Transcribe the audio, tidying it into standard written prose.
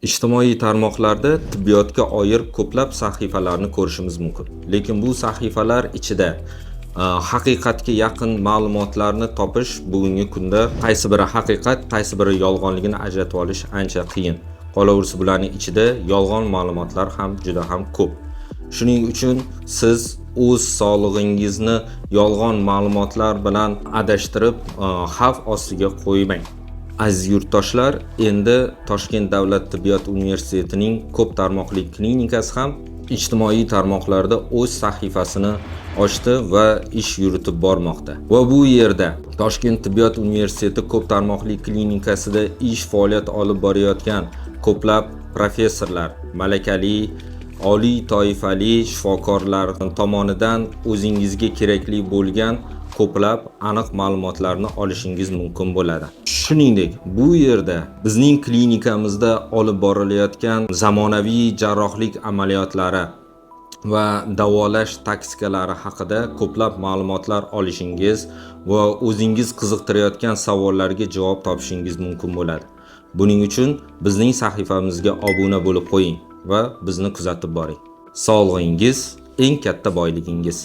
Ijtimoiy tarmoqlarda tibbiyotga oid ko'plab sahifalarni ko'rishimiz mumkin. Lekin bu sahifalar ichida haqiqatga yaqin ma'lumotlarni topish bugungi kunda qaysi biri haqiqat, qaysi biri yolg'onligini ajratib olish ancha qiyin. Qolaversa bularning ichida yolg'on ma'lumotlar ham juda ham ko'p. Shuning uchun siz o'z sog'lig'ingizni yolg'on ma'lumotlar bilan adashtirib xavf ostiga qo'ymang. Aziz yurtdoshlar, endi Toshkent davlat tibbiyot universitetining ko'p tarmoqli klinikasi ham ijtimoiy tarmoqlarda o'z sahifasini ochdi va ish yuritib bormoqda. Va bu yerda Toshkent tibbiyot universiteti ko'p tarmoqli klinikasida ish faoliyat olib borayotgan ko'plab professorlar, malakali, oliy toifali shifokorlar tomonidan o'zingizga kerakli bo'lgan ko'plab aniq ma'lumotlarni olishingiz mumkin bo'ladi. Shuningdek, bu yerda bizning klinikamizda olib borilayotgan zamonaviy jarrohlik amaliyotlari va davolash taktikalari haqida ko'plab ma'lumotlar olishingiz va o'zingiz qiziqtirayotgan savollarga javob topishingiz mumkin bo'ladi. Buning uchun bizning sahifamizga obuna bo'lib qo'ying va bizni kuzatib boring. Sog'lig'ingiz eng katta boyligingiz.